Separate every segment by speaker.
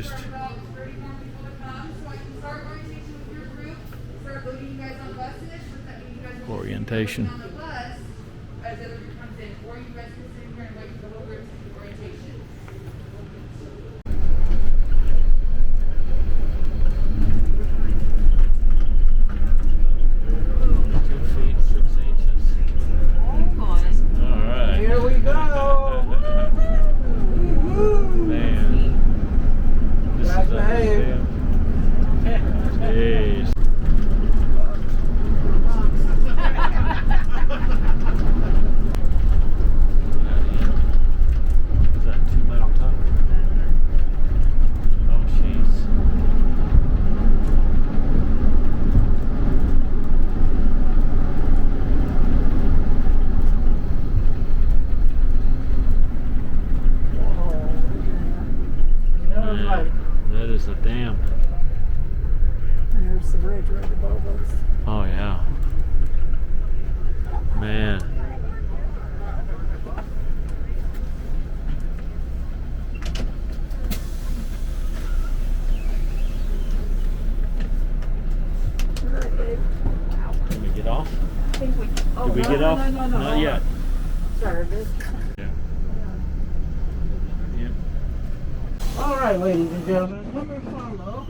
Speaker 1: just orientation. That is a dam.
Speaker 2: There's the bridge right above us.
Speaker 1: Oh yeah. Man. Can we get off?
Speaker 2: I think we. Oh,
Speaker 1: Did we get off?
Speaker 2: No.
Speaker 1: Not yet.
Speaker 2: Started.
Speaker 1: Yeah. Yep.
Speaker 3: All right, ladies and gentlemen, come and follow.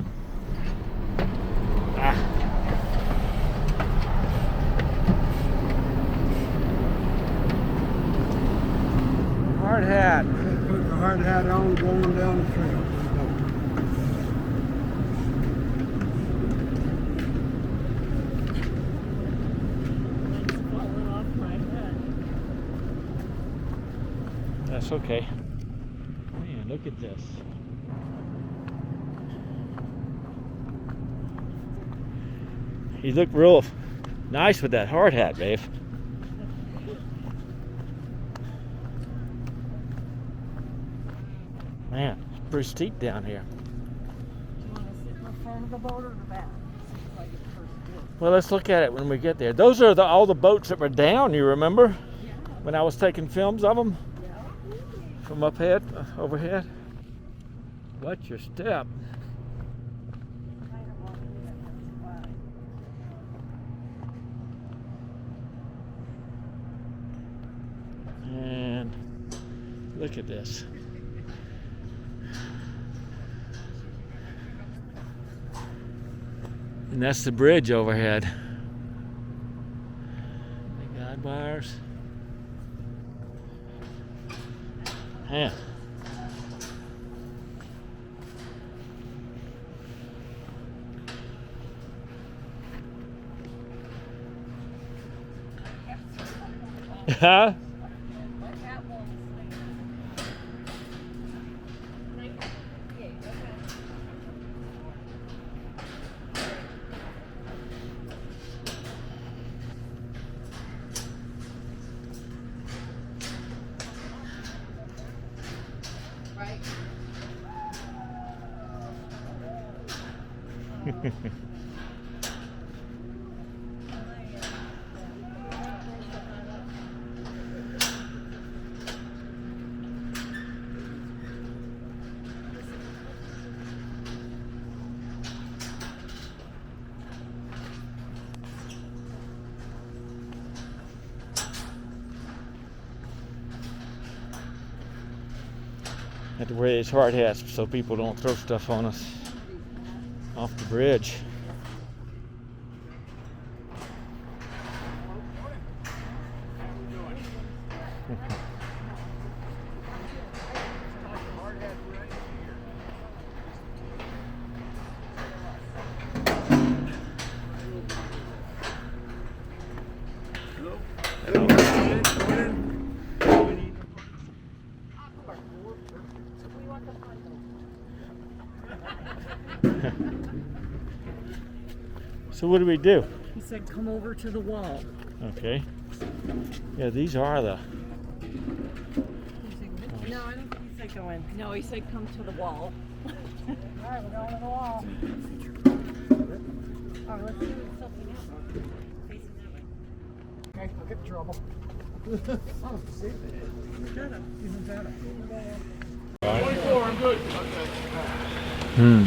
Speaker 1: Hard hat.
Speaker 3: Put the hard hat on, going down the trail.
Speaker 1: That's okay. Man, look at this. You look real nice with that hard hat, Dave. Man, it's pretty steep down here.
Speaker 2: Do you want to sit in the front of the boat or the back?
Speaker 1: Well, let's look at it when we get there. Those are all the boats that were down, you remember?
Speaker 2: Yeah.
Speaker 1: When I was taking films of them
Speaker 2: Yeah.
Speaker 1: from overhead. Watch your step. And look at this. And that's the bridge overhead. The guide wires. Yeah. Huh? Have to wear these hard hats so people don't throw stuff on us off the bridge. So what do we do?
Speaker 2: He said, come over to the wall.
Speaker 1: Okay. Yeah, these are the...
Speaker 2: No, I don't think he said go in. No, he said come to the wall. All right, we're going to the wall. All right, let's do something else. Facing that way.
Speaker 3: Okay, I'll get in trouble. Oh, see?
Speaker 2: Shut up.
Speaker 3: Even better.
Speaker 1: 24,
Speaker 3: I'm good. Okay.
Speaker 4: Where's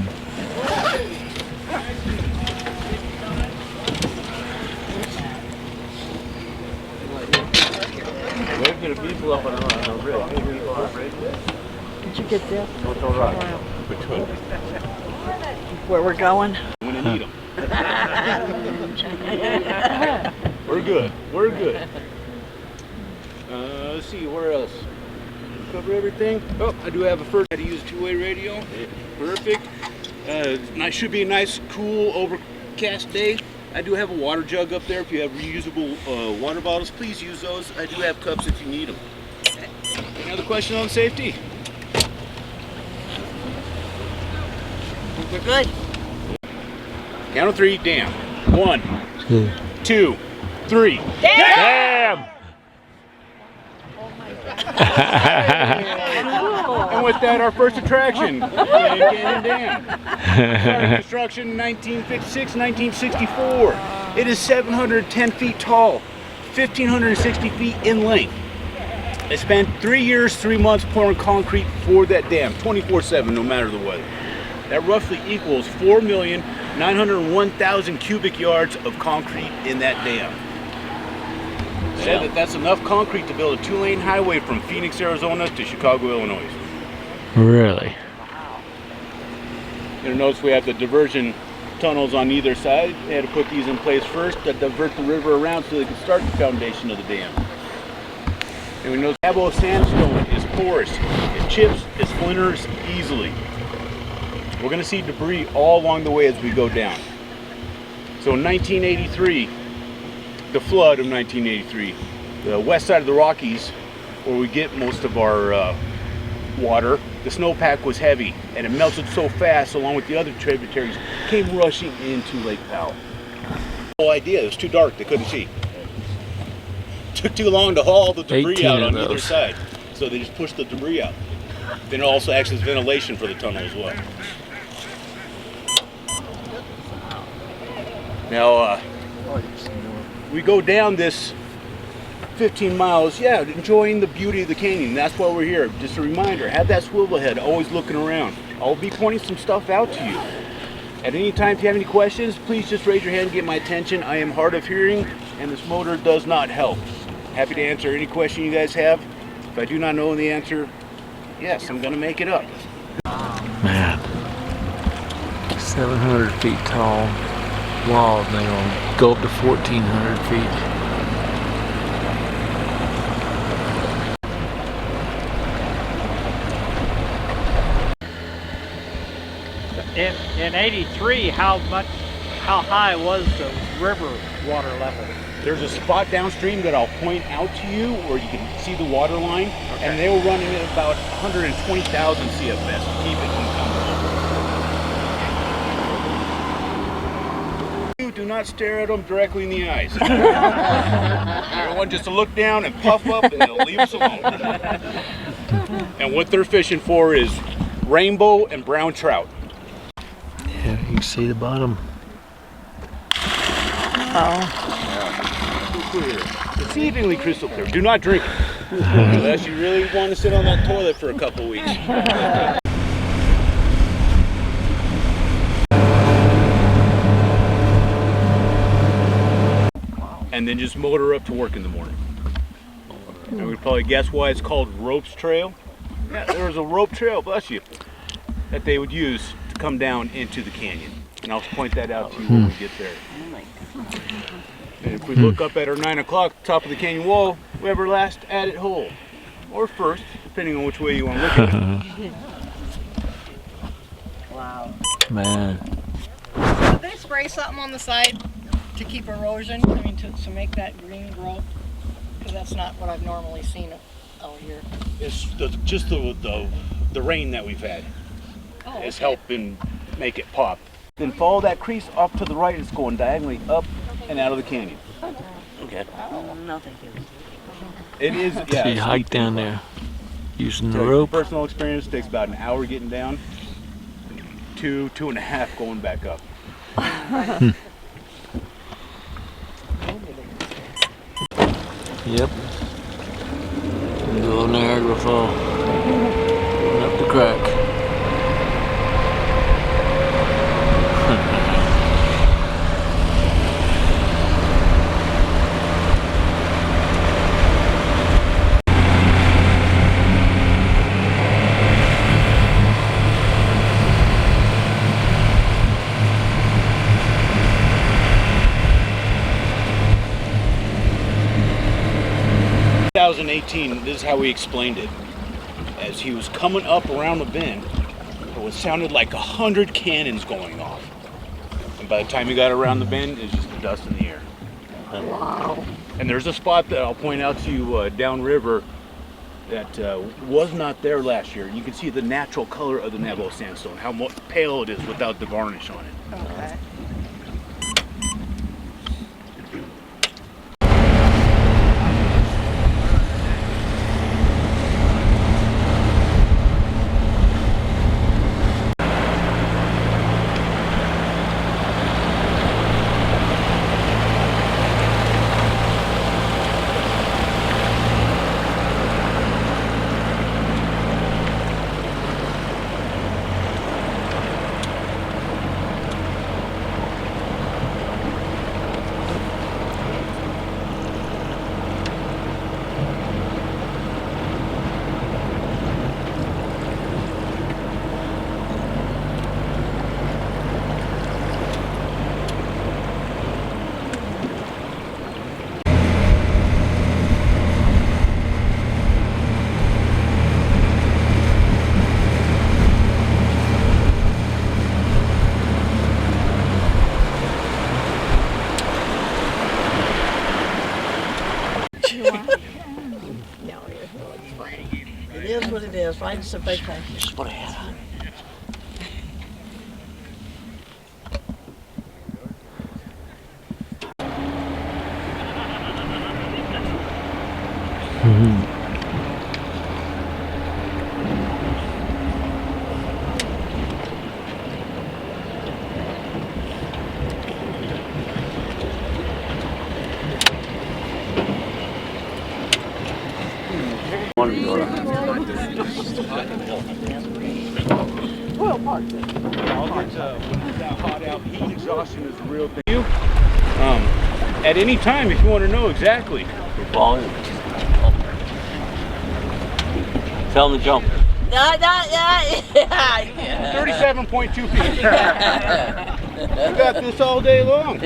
Speaker 4: the people up on the bridge?
Speaker 2: Did you get this?
Speaker 4: Which one?
Speaker 2: Where we're going?
Speaker 4: When I need them. We're good. We're good. Let's see, where else? Cover everything. Oh, I do have a first. How to use a two-way radio. Perfect. Should be a nice, cool, overcast day. I do have a water jug up there. If you have reusable water bottles, please use those. I do have cups if you need them. Any other question on safety?
Speaker 2: We're good.
Speaker 4: Count of three, dam. 1, 2, 3.
Speaker 1: Damn!
Speaker 4: And with that, our first attraction, Canyon Dam. Started construction 1956, 1964. It is 710 feet tall, 1,560 feet in length. They spent 3 years, 3 months pouring concrete for that dam, 24/7, no matter the weather. That roughly equals 4,901,000 cubic yards of concrete in that dam. Said that that's enough concrete to build a 2-lane highway from Phoenix, Arizona to Chicago, Illinois.
Speaker 1: Really?
Speaker 4: You'll notice we have the diversion tunnels on either side. They had to put these in place first to divert the river around so they could start the foundation of the dam. And we know Cabo sandstone is porous. It chips, it splinters easily. We're going to see debris all along the way as we go down. So in 1983, the flood of 1983, the west side of the Rockies, where we get most of our water, the snowpack was heavy and it melted so fast along with the other tributaries came rushing into Lake Powell. No idea, it was too dark, they couldn't see. Took too long to haul the debris out on either side, so they just pushed the debris out. Then it also acts as ventilation for the tunnel as well. Now, we go down this 15 miles, enjoying the beauty of the canyon. That's why we're here. Just a reminder, have that swivel head, always looking around. I'll be pointing some stuff out to you. At any time, if you have any questions, please just raise your hand and get my attention. I am hard of hearing, and this motor does not help. Happy to answer any question you guys have. If I do not know the answer, yes, I'm gonna make it up.
Speaker 1: Man. 700 feet tall wall, and they're gonna go up to 1,400 feet.
Speaker 5: In '83, how high was the river water level?
Speaker 4: There's a spot downstream that I'll point out to you where you can see the water line, and they were running at about 120,000 CFS to keep it from coming over. Do not stare at them directly in the eyes. Everyone just to look down and puff up and they'll leave us alone. And what they're fishing for is rainbow and brown trout.
Speaker 1: Yeah, you can see the bottom.
Speaker 4: Clear. Exceedingly crystal clear. Do not drink it. Unless you really want to sit on that toilet for a couple weeks. And then just motor up to work in the morning. And we'd probably guess why it's called Ropes Trail. Yeah, there was a rope trail, bless you, that they would use to come down into the canyon. And I'll point that out to you when we get there. And if we look up at our 9 o'clock, top of the canyon wall, we have our last added hole. Or first, depending on which way you want to look at it.
Speaker 2: Wow.
Speaker 1: Man.
Speaker 2: Did they spray something on the side to keep erosion? I mean, to make that green grow? Because that's not what I've normally seen out here.
Speaker 4: It's just the rain that we've had has helped make it pop. Then follow that crease off to the right. It's going diagonally up and out of the canyon. Okay.
Speaker 2: No, thank you.
Speaker 4: It is,
Speaker 1: So you hike down there using the
Speaker 4: So
Speaker 1: rope.
Speaker 4: personal experience takes about an hour getting down, 2.5 going back up.
Speaker 1: Yep. Little Niagara Fall. Going up the crack.
Speaker 4: this is how he explained it. As he was coming up around the bend, it sounded like 100 cannons going off. And by the time he got around the bend, it was just the dust in the air.
Speaker 2: Wow.
Speaker 4: And there's a spot that I'll point out to you downriver that was not there last year. You can see the natural color of the Navajo sandstone, how pale it is without the varnish on it.
Speaker 2: Okay. It is what it is. Right? It's a vacation.
Speaker 4: Just put a hat on. Heat exhaustion is a real thing. At any time, if you want to know exactly.
Speaker 6: Volume. Tell them to jump.
Speaker 4: 37.2 feet. We got this all day long.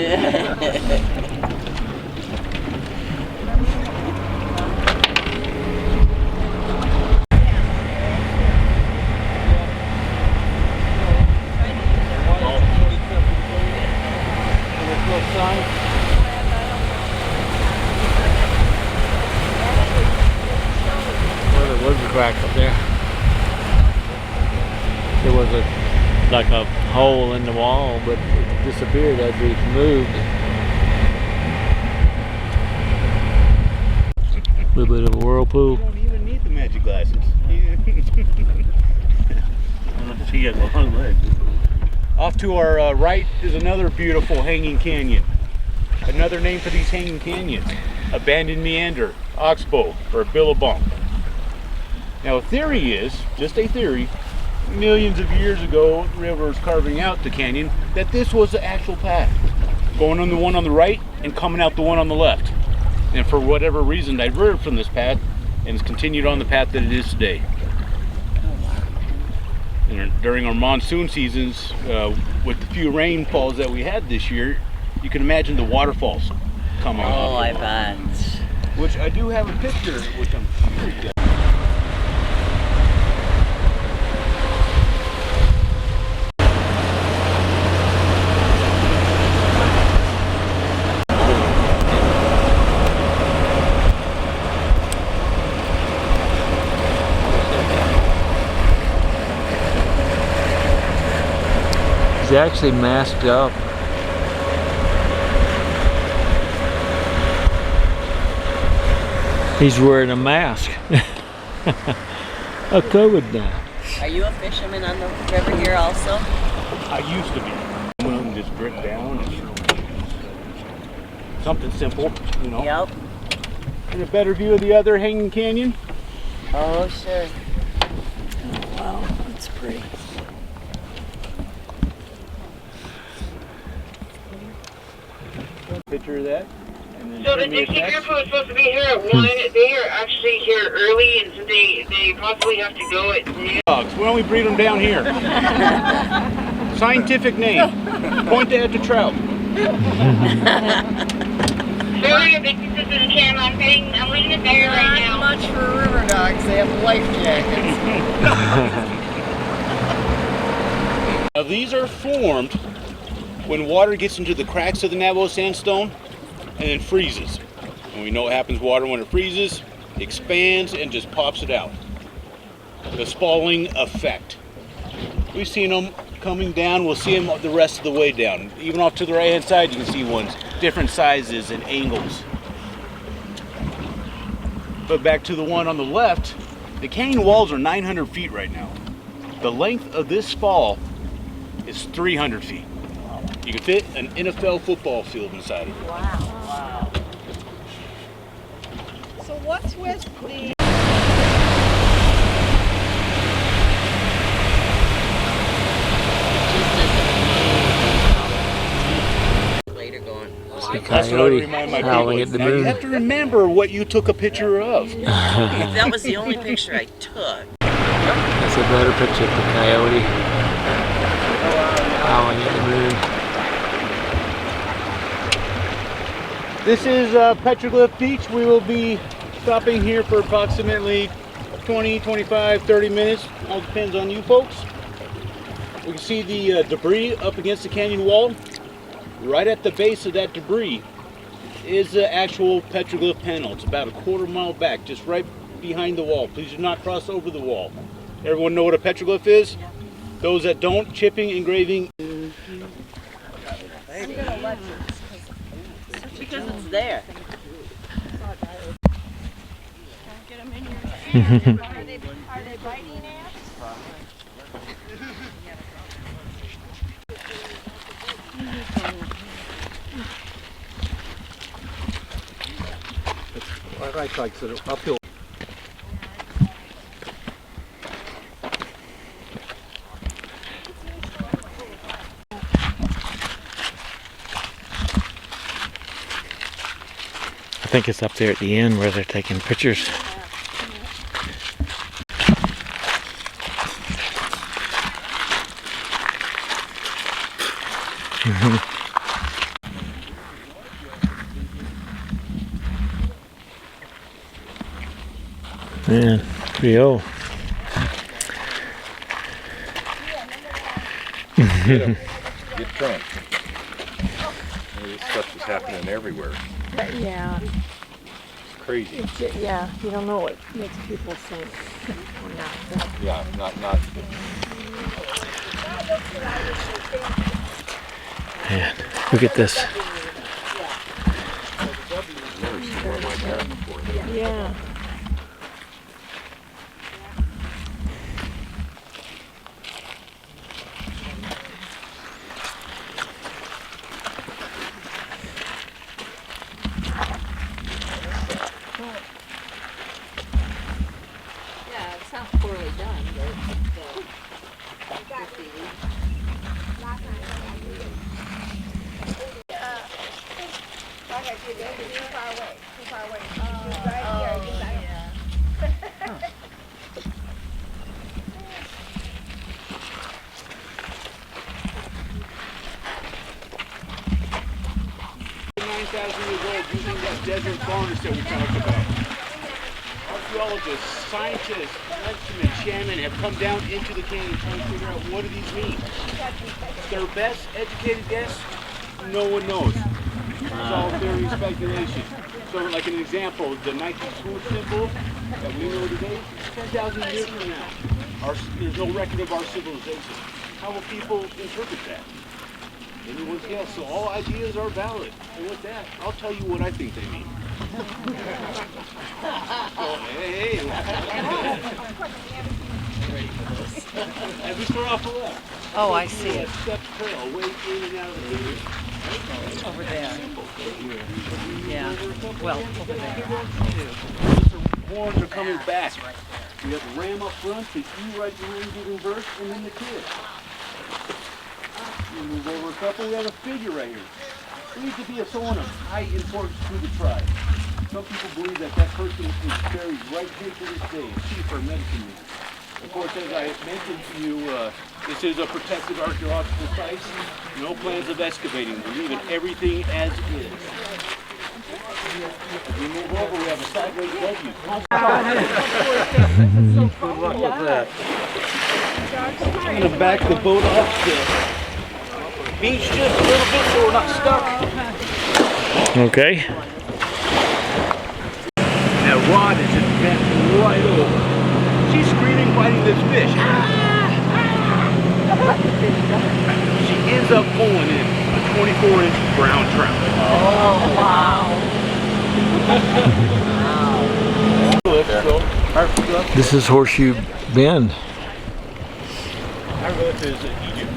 Speaker 5: Well, there was a crack up there. There was like a hole in the wall, but it disappeared as we moved. A little bit of a whirlpool.
Speaker 4: You don't even need the magic glasses.
Speaker 6: She has a long leg.
Speaker 4: Off to our right is another beautiful hanging canyon. Another name for these hanging canyons: abandoned meander, oxbow, or billabong. Now, a theory is, just a theory, millions of years ago, rivers carving out the canyon, that this was the actual path, going on the one on the right and coming out the one on the left. And for whatever reason, diverted from this path and has continued on the path that it is today. And during our monsoon seasons, with the few rainfalls that we had this year, you can imagine the waterfalls coming off.
Speaker 7: Oh, I bet.
Speaker 4: Which I do have a picture, which I'm sure you guys.
Speaker 5: He's actually masked up. He's wearing a mask. A COVID mask.
Speaker 7: Are you a fisherman on the river here also?
Speaker 4: I used to be. One of them just dripped down. Something simple, you know.
Speaker 7: Yep.
Speaker 4: And a better view of the other hanging canyon.
Speaker 7: Oh, sure.
Speaker 2: Oh, wow. That's pretty.
Speaker 4: Picture of that. And then
Speaker 8: So the
Speaker 4: send me a
Speaker 8: Dixie
Speaker 4: text.
Speaker 8: group was supposed to be here at 1. They are actually here early, and so they possibly have to go at 2.
Speaker 4: Dogs. Why don't we breed them down here? Scientific name. Point that at the trout.
Speaker 8: Ferry, they can just Captain Kim. I'm reading the bear right now.
Speaker 2: Not much for river dogs. They have life jackets.
Speaker 4: Now these are formed when water gets into the cracks of the Navajo sandstone and then freezes. And we know what happens water when it freezes, expands and just pops it out. The spalling effect. We've seen them coming down, we'll see them the rest of the way down. Even off to the right hand side you can see ones, different sizes and angles. But back to the one on the left, the canyon walls are 900 feet right now. The length of this fall is 300 feet. You can fit an NFL football field inside of it.
Speaker 2: Wow. So what's with the...
Speaker 7: Later going.
Speaker 4: That's what I remind my
Speaker 5: howling
Speaker 4: people.
Speaker 5: at the
Speaker 4: Now, you
Speaker 5: moon.
Speaker 4: have to remember what you took a picture of.
Speaker 7: That was the only picture I took.
Speaker 5: That's a better picture of the coyote howling at the moon.
Speaker 4: This is Petroglyph Beach. We will be stopping here for approximately 20, 25, 30 minutes. All depends on you folks. We can see the debris up against the canyon wall. Right at the base of that debris is the actual petroglyph panel. It's about a quarter-mile back, just right behind the wall. Please do not cross over the wall. Everyone know what a petroglyph is? Those that don't, chipping, engraving.
Speaker 7: Because it's there.
Speaker 2: Are they biting ants?
Speaker 4: Right, like sort of uphill.
Speaker 1: I think it's up there at the end where they're taking pictures. Man, pretty old.
Speaker 9: Get drunk. This stuff is happening everywhere.
Speaker 2: Yeah.
Speaker 9: It's crazy.
Speaker 2: Yeah, you don't know what makes people think or not think.
Speaker 9: Yeah, not.
Speaker 1: Man, look at this.
Speaker 9: Never seen one like that before.
Speaker 2: Yeah.
Speaker 10: Yeah, it's not poorly done, but
Speaker 4: Using that desert furnace that we talked about. Archaeologists, scientists, instruments, shaman have come down into the canyon trying to figure out what do these mean. Their best educated guess, no one knows. It's all theory and speculation. So like an example, the Nike school symbol that we know today, 10,000 years from now, there's no record of our civilization. How will people interpret that? Anyone's guess. So all ideas are valid. And with that, I'll tell you what I think they mean. Oh, hey. As we start off the left.
Speaker 2: Oh, I see it.
Speaker 4: Sept trail, way in and out of the city.
Speaker 2: Over there. Yeah. Well, over there, too.
Speaker 4: The horns are coming back. We have the ram up front, the E right behind the reverse, and then the kid. We move over a couple, we have a figure right here. It needs to be someone of high importance to the tribe. Some people believe that that person is buried right here to this day, a chief or medicine man. Of course, as I mentioned to you, this is a protected archaeological site. No plans of excavating. We're leaving everything as is. As we move over, we have a sideways view.
Speaker 3: Good luck with that.
Speaker 4: I'm gonna back the boat off the beach just a little bit so we're not stuck.
Speaker 1: Okay.
Speaker 4: That rod is just bent right over. She's screaming, fighting this fish. She ends up pulling in a 24-inch brown trout.
Speaker 2: Oh, wow.
Speaker 1: This is Horseshoe Bend.
Speaker 4: Our relatives in Egypt.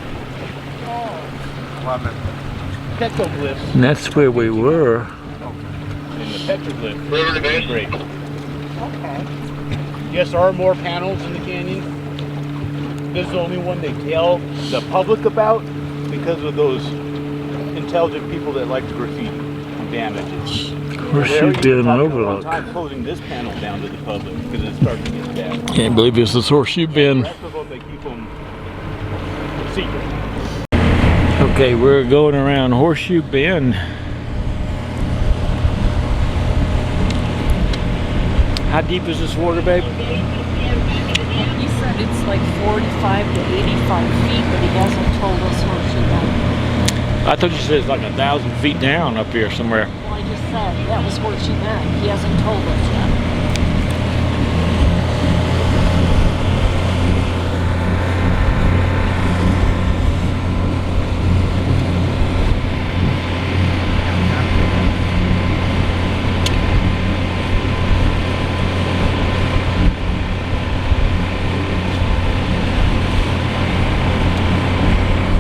Speaker 4: Petroglyphs
Speaker 1: And that's where we were.
Speaker 4: in the petroglyph break. Okay. Yes, there are more panels in the canyon. This is the only one they tell the public about because of those intelligent people that like to graffiti and damage it.
Speaker 1: Horseshoe Bend Overlook.
Speaker 4: I'm closing this panel down to the public because it's starting to get bad.
Speaker 1: Can't believe this is Horseshoe
Speaker 4: The
Speaker 1: Bend.
Speaker 4: rest of them, they keep them secret.
Speaker 1: Okay, we're going around Horseshoe Bend. How deep is this water, babe?
Speaker 10: He said it's like 45 to 85 feet, but he hasn't told us Horseshoe Bend.
Speaker 1: I thought you said it's like 1,000 feet down up here somewhere.
Speaker 10: Well, I just said that was Horseshoe Bend. He hasn't told us yet.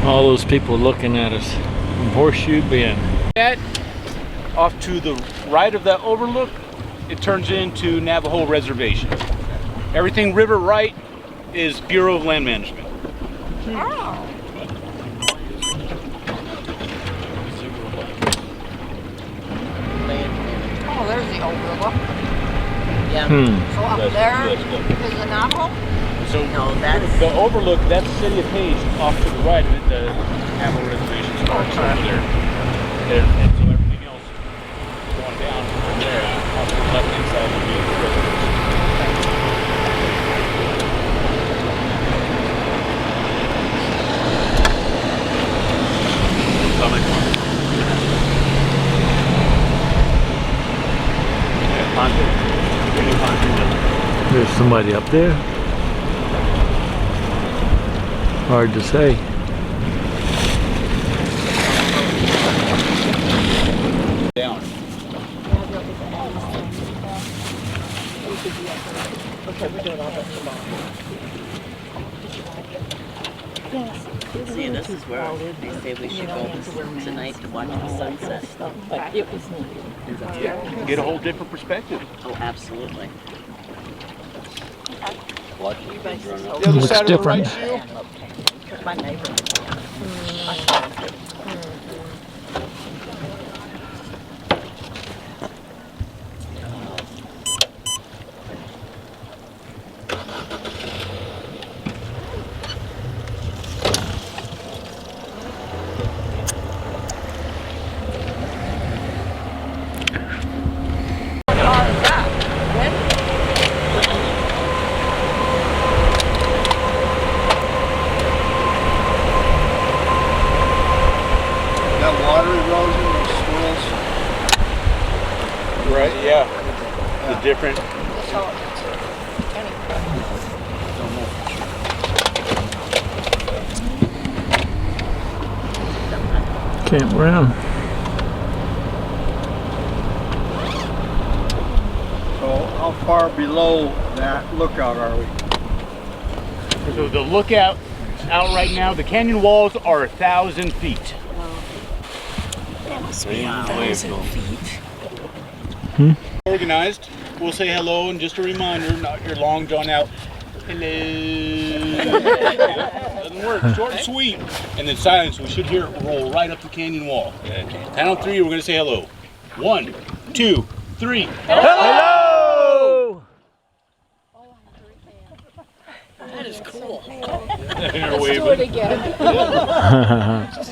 Speaker 1: All those people looking at us from Horseshoe Bend.
Speaker 4: That off to the right of that overlook, it turns into Navajo Reservation. Everything river right is Bureau of Land Management.
Speaker 2: Oh. Oh, there's the overlook.
Speaker 7: Yeah.
Speaker 2: So up there is the Navajo?
Speaker 4: So
Speaker 7: No, that's
Speaker 4: the overlook, that's the city of Page. Off to the right of it, the Navajo Reservation starts over there. And so everything else going down from there, off to the left-hand side would be the reservation.
Speaker 1: There's somebody up there. Hard to say.
Speaker 4: Down.
Speaker 7: see, this is where they say we should go tonight to watch the sunset.
Speaker 10: But it was neat.
Speaker 4: Yeah, get a whole different perspective.
Speaker 7: Oh, absolutely.
Speaker 4: The other
Speaker 1: Looks
Speaker 4: side
Speaker 1: different.
Speaker 4: Of the right shoe,
Speaker 2: My neighbor.
Speaker 4: right? Yeah. The different.
Speaker 1: Campground.
Speaker 3: So how far below that lookout are we?
Speaker 4: So the lookout out right now, the canyon walls are 1,000 feet.
Speaker 10: That must be 1,000 feet.
Speaker 4: Organized. We'll say hello and just a reminder, not your long drawn out hello. Doesn't work. Short and sweet. And then silence. We should hear it roll right up the canyon wall. Count on three. We're going to say hello. 1, 2, 3.
Speaker 1: Hello!
Speaker 2: That is cool.
Speaker 4: They're
Speaker 2: Let's
Speaker 4: waving.
Speaker 2: do it again.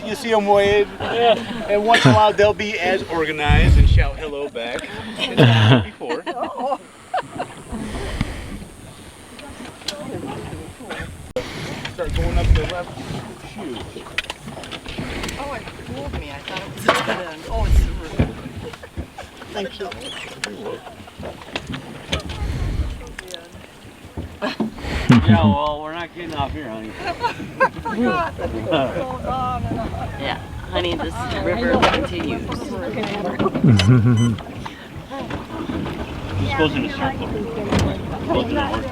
Speaker 4: You see them wave, and once in a while they'll be as organized and shout hello back as before. Start going up the left shoe.
Speaker 2: Oh, it fooled me. I thought it was a dead end. Oh, it's the roof. Thank you.
Speaker 6: Yeah, well, we're not getting off here, honey.
Speaker 2: I forgot that it goes on and on.
Speaker 7: Yeah, honey, this river continues.
Speaker 6: This goes in a circle. Goes in a circle.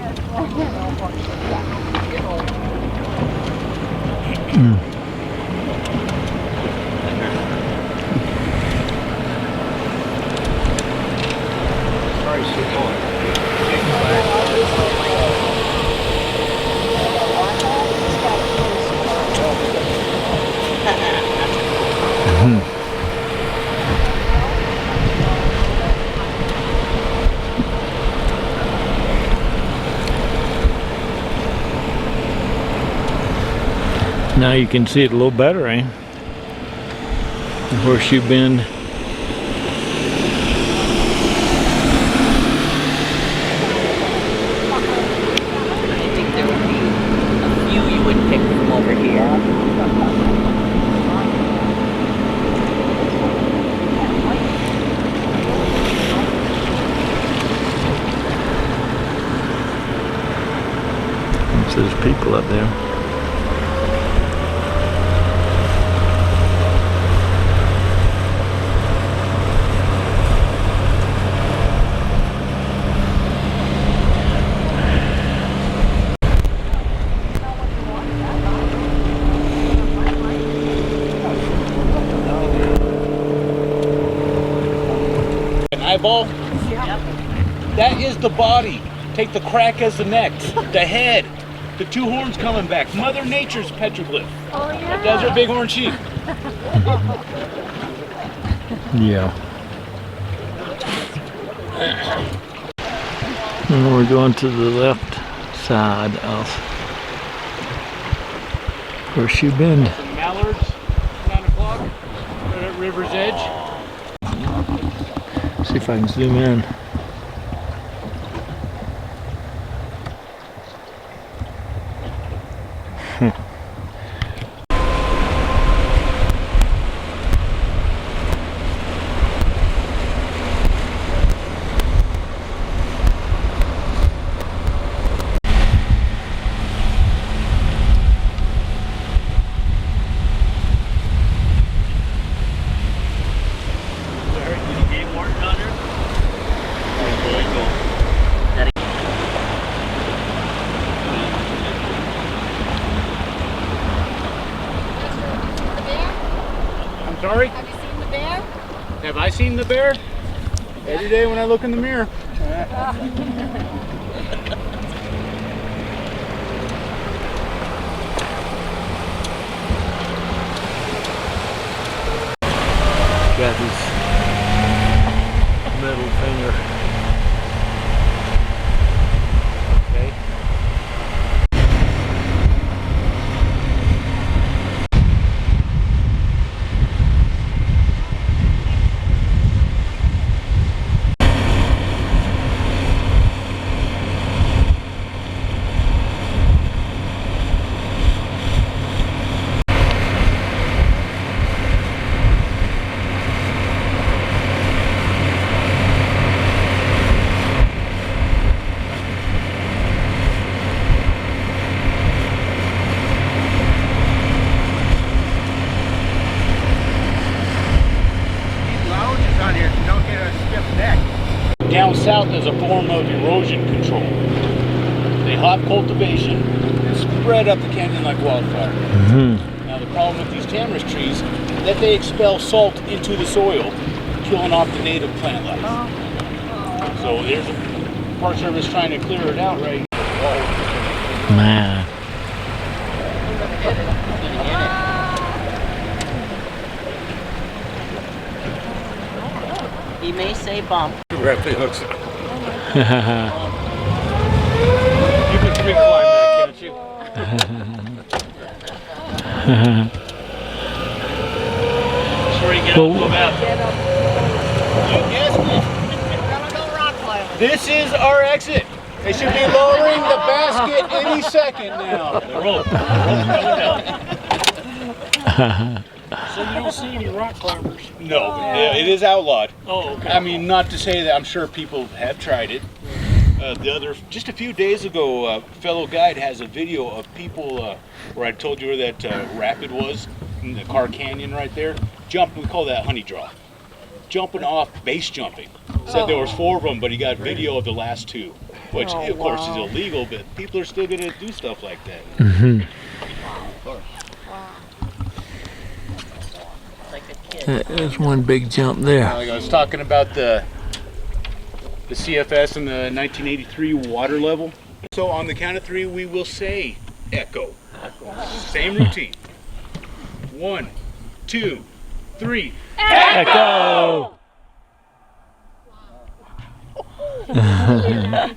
Speaker 4: Sorry, Sue.
Speaker 5: Now you can see it a little better, eh? The horseshoe bend.
Speaker 7: I think there would be a few you would pick from over here.
Speaker 5: So there's people up there.
Speaker 4: An eyeball? That is the body. Take the crack as the neck. The head. The two horns coming back. Mother Nature's petroglyph.
Speaker 10: Oh, yeah.
Speaker 4: A desert bighorn sheep.
Speaker 5: Yeah. And we're going to the left side of Horseshoe Bend.
Speaker 4: Some mallards, 9 o'clock, right at river's edge.
Speaker 5: See if I can zoom in.
Speaker 4: I'm sorry?
Speaker 2: Have you seen the bear?
Speaker 4: Have I seen the bear? Every day when I look in the mirror.
Speaker 5: Got his middle finger. Okay.
Speaker 4: Down south is a form of erosion control. They hop cultivation and spread up the canyon like wildfire. Now the problem with these tamarisk trees is that they expel salt into the soil, killing off the native plant life. So there's a Park Service trying to clear it out right now.
Speaker 5: Man.
Speaker 7: He may say bump.
Speaker 9: He looks.
Speaker 4: You can free climb that, can't Before you get
Speaker 5: Well,
Speaker 4: up, go back. You guessed it.
Speaker 2: Gotta go rock climbing.
Speaker 4: This is our exit. They should be lowering the basket any second now.
Speaker 6: The rope.
Speaker 3: So you don't see any rock climbers?
Speaker 4: No, it is outlawed.
Speaker 3: Oh, okay.
Speaker 4: I mean, not to say that I'm sure people have tried it. Just a few days ago, a fellow guide has a video of people where I told you where that rapid was in the Car Canyon right there. Jumping, we call that honey draw. Jumping off, base jumping. Said there was 4 of them, but he got video of the last 2, which of course is illegal, but people are still gonna do stuff like that.
Speaker 5: Mm-hmm.
Speaker 7: Like a kid.
Speaker 5: There's one big jump there.
Speaker 4: Like I was talking about the CFS and the 1983 water level. So on the count of 3, we will say echo. Same routine. 1, 2, 3.
Speaker 5: Echo!
Speaker 4: Yeah.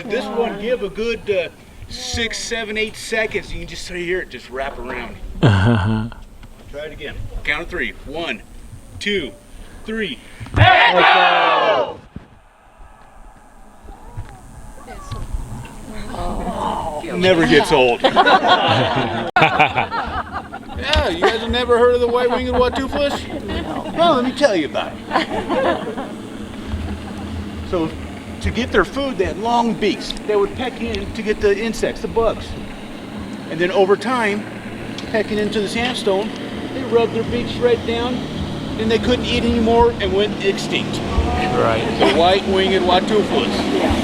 Speaker 4: This one give a good 6, 7, 8 seconds. You can just hear it just wrap around. Try it again. Count of 3. 1, 2, 3. Echo! Never gets old. Yeah, you guys have never heard of the white-winged watufish? Well, let me tell you about it. So, to get their food, they had long beaks. They would peck in to get the insects, the bugs. And then over time, pecking into the sandstone, they rubbed their beaks right down, and they couldn't eat anymore and went extinct.
Speaker 5: Right.
Speaker 4: The white-winged watufish.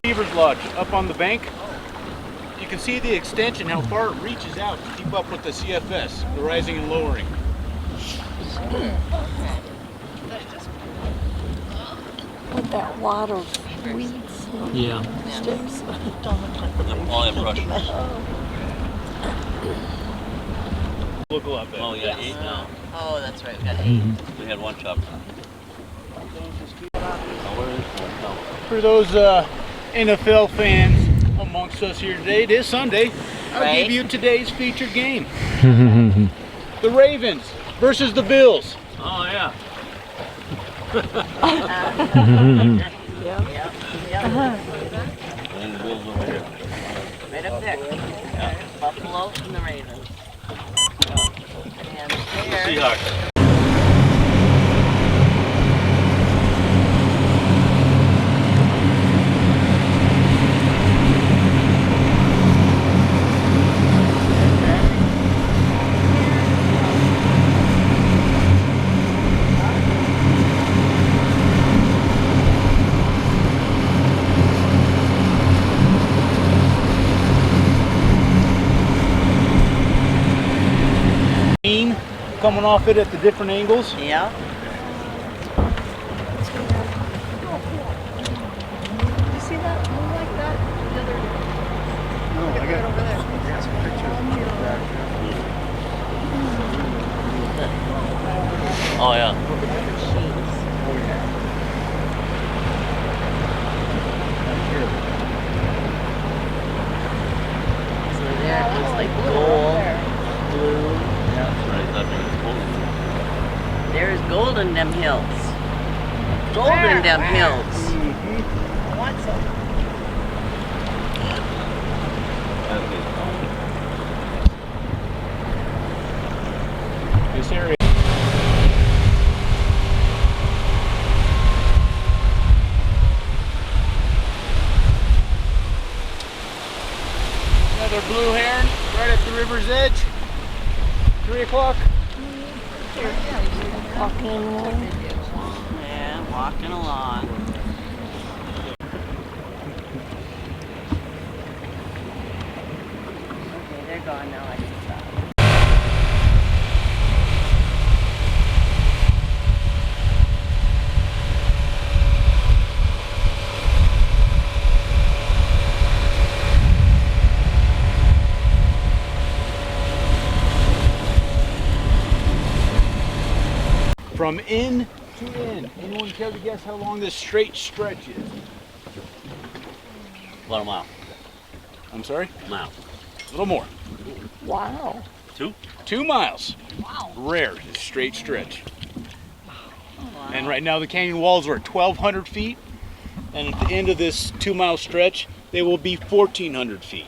Speaker 4: Beaver's Lodge up on the bank. You can see the extension, how far it reaches out to keep up with the CFS, the rising and lowering.
Speaker 10: With that lot of weeds.
Speaker 5: Yeah.
Speaker 10: Sticks.
Speaker 6: All that brush.
Speaker 4: Look a lot better.
Speaker 6: Oh, yeah, 8 now.
Speaker 7: Oh, that's right. We got 8.
Speaker 6: We had 1 chop.
Speaker 4: For those NFL fans amongst us here today, it is Sunday. I'll give you today's featured game. The Ravens versus the Bills.
Speaker 6: Oh, yeah. And the Bills over here.
Speaker 7: Right up there. Buffalo and the Ravens. And there.
Speaker 6: Seahawks.
Speaker 4: Coming off it at the different angles.
Speaker 7: Yeah.
Speaker 2: You see that? Move like that? The other. No, I got it over there.
Speaker 9: Got some pictures of
Speaker 6: Oh, yeah.
Speaker 7: So there it looks like gold, blue. There's gold in them hills. Gold in them hills.
Speaker 2: I want some.
Speaker 4: This area. Another blue heron right at the river's edge. 3 o'clock.
Speaker 7: Yeah, walking along. Okay, they're gone now. I can stop.
Speaker 4: From in Tune in. Anyone care to guess how long this straight stretch is?
Speaker 6: About a mile.
Speaker 4: I'm sorry?
Speaker 6: A mile.
Speaker 4: A little more.
Speaker 2: Wow.
Speaker 4: 2 miles.
Speaker 2: Wow.
Speaker 4: Rare, this straight stretch. And right now the canyon walls are at 1,200 feet. And at the end of this 2-mile stretch, they will be 1,400 feet.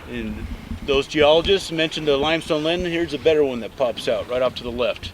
Speaker 4: And those geologists mentioned the limestone lens. Here's a better one that pops out right off to the left.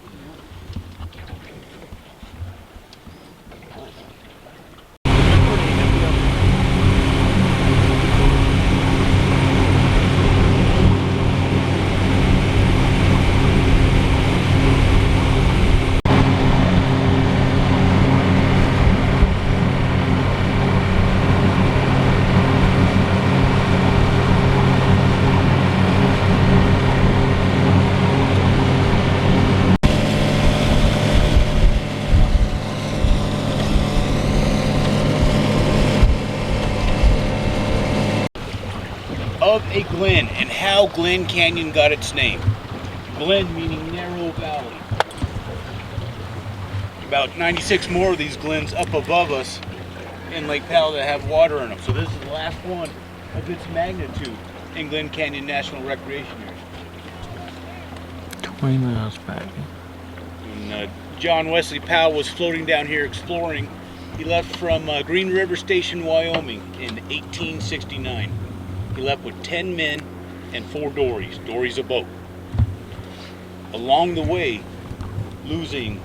Speaker 4: Of a glen and how Glen Canyon got its name. Glen meaning narrow valley. About 96 more of these glens up above us in Lake Powell that have water in them. So this is the last one of its magnitude in Glen Canyon National Recreation Area.
Speaker 1: 20 miles back.
Speaker 4: When John Wesley Powell was floating down here exploring, he left from Green River Station, Wyoming in 1869. He left with 10 men and 4 dories. Dories a boat. Along the way, losing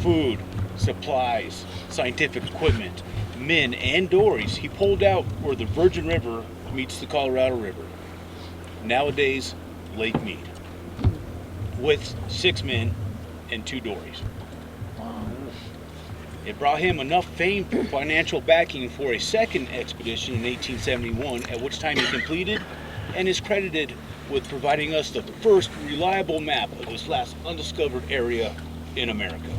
Speaker 4: food, supplies, scientific equipment, men, and dories, he pulled out where the Virgin River meets the Colorado River. Nowadays, Lake Mead. With 6 men and 2 dories. It brought him enough fame for financial backing for a second expedition in 1871, at which time he completed and is credited with providing us the first reliable map of this last undiscovered area in America.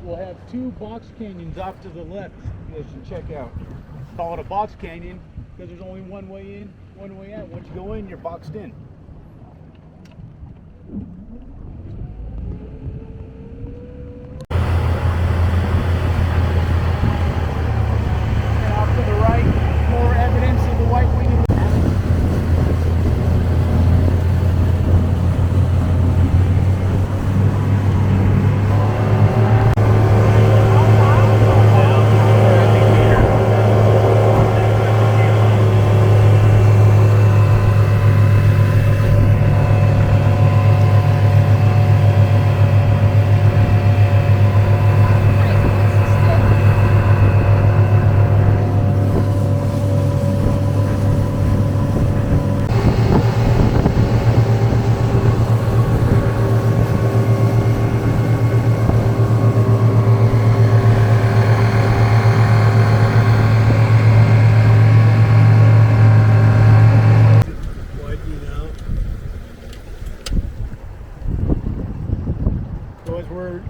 Speaker 4: We'll have 2 box canyons off to the left you guys can check out. Call it a box canyon because there's only one way in, one way out. Once you go in, you're boxed in. And off to the right, more evidence of the white-winged.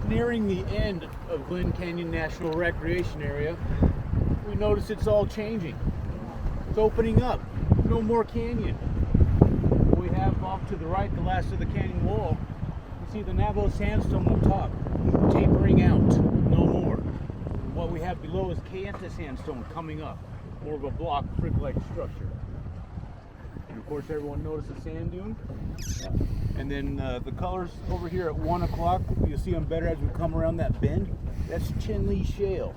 Speaker 4: Nearing the end of Glen Canyon National Recreation Area, we notice it's all changing. It's opening up. No more canyon. We have off to the right, the last of the canyon wall. You see the Navajo sandstone on top, tapering out. No more. What we have below is Kayenta sandstone coming up, more of a block, brick-like structure. And of course, everyone noticed the sand dune. And then the colors over here at 1 o'clock, you'll see them better as we come around that bend. That's Chinle shale.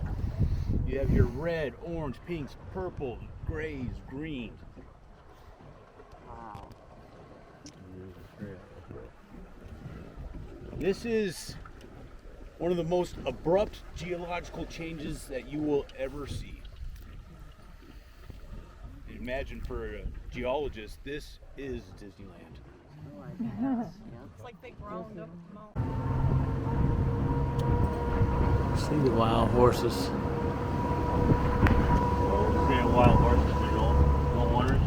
Speaker 4: You have your red, orange, pinks, purples, grays, greens. Wow. This is one of the most abrupt geological changes that you will ever see. Imagine for a geologist, this is Disneyland.
Speaker 2: It's like they ground up the mountain.
Speaker 5: See the wild horses.
Speaker 6: Seeing wild horses, you know, wonders.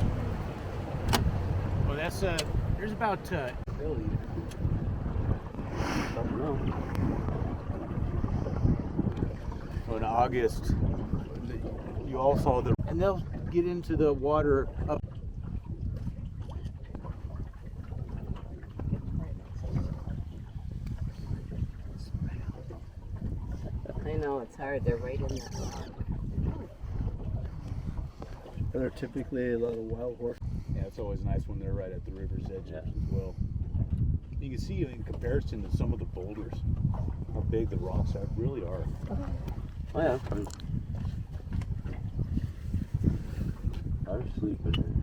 Speaker 4: Well, that's there's about in August, you all saw the, and they'll get into the water up.
Speaker 7: I know, it's hard. They're right in that log.
Speaker 4: There are typically a lot of wild horses. Yeah, it's always nice when they're right at the river's edge as well. You can see in comparison to some of the boulders, how big the rocks really are.
Speaker 6: Oh yeah. I'm sleeping.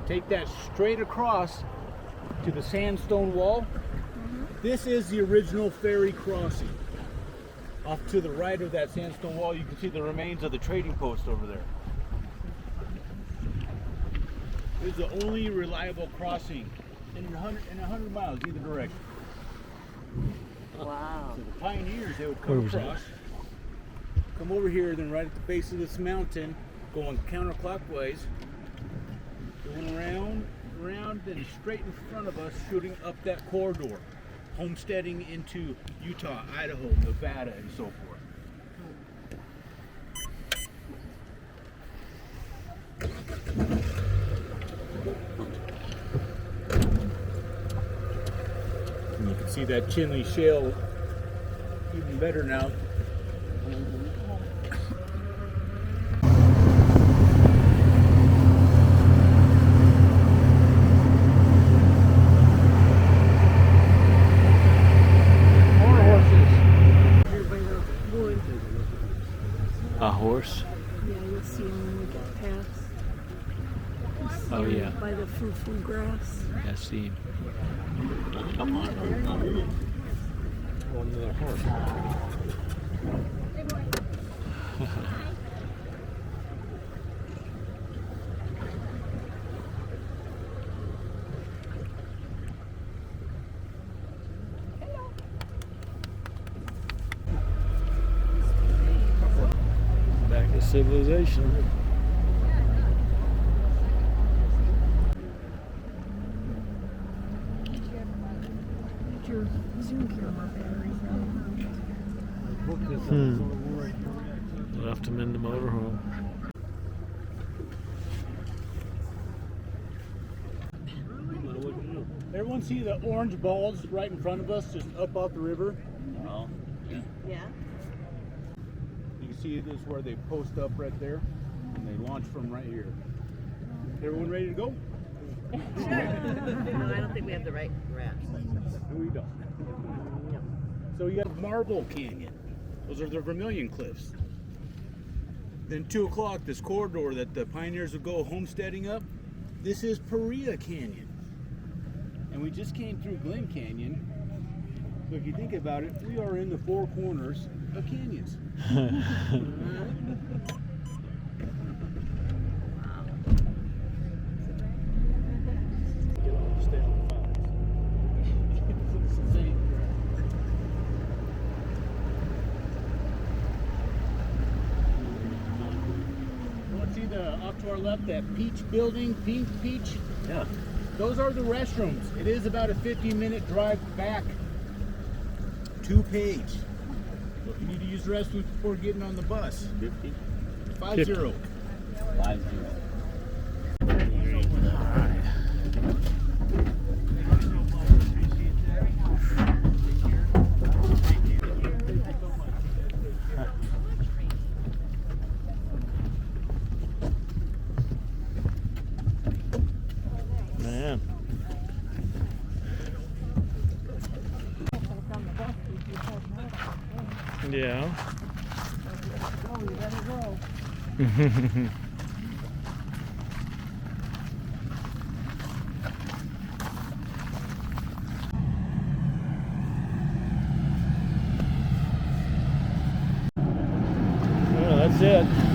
Speaker 4: Take that straight across to the sandstone wall. This is the original ferry crossing. Off to the right of that sandstone wall, you can see the remains of the trading post over there. This is the only reliable crossing in 100 miles either direction.
Speaker 7: Wow.
Speaker 4: So the pioneers, they would come across, come over here, then right at the base of this mountain, going counterclockwise, going around, then straight in front of us, shooting up that corridor, homesteading into Utah, Idaho, Nevada, and so forth. And you can see that Chinley Shale even better now.
Speaker 5: A horse?
Speaker 10: Yeah, you'll see them when we get past. You'll see
Speaker 5: Oh, yeah.
Speaker 10: by the foo-foo grass.
Speaker 5: I see him.
Speaker 6: Come on.
Speaker 9: Another horse.
Speaker 5: Back to civilization.
Speaker 10: Get your Zoom camera battery.
Speaker 5: Left him in the motorhome.
Speaker 4: Everyone see the orange balls right in front of us, just up off the river?
Speaker 6: Oh.
Speaker 7: Yeah.
Speaker 4: You can see this is where they post up right there, and they launch from right here. Everyone ready to go?
Speaker 7: No, I don't think we have the right wraps.
Speaker 4: No, we don't. So you have Marble Canyon. Those are the Vermilion Cliffs. Then 2 o'clock, this corridor that the pioneers would go homesteading up, this is Paria Canyon. And we just came through Glen Canyon. So if you think about it, we are in the four corners of canyons. Off to our left, that peach building, pink peach.
Speaker 6: Yeah.
Speaker 4: Those are the restrooms. It is about a 50-minute drive back to Page. So if you need to use the restrooms before getting on the bus,
Speaker 6: 50?
Speaker 4: 50.
Speaker 6: 50. 50.
Speaker 1: Yeah. Yeah.
Speaker 3: Oh, you gotta go.
Speaker 1: Well, that's it.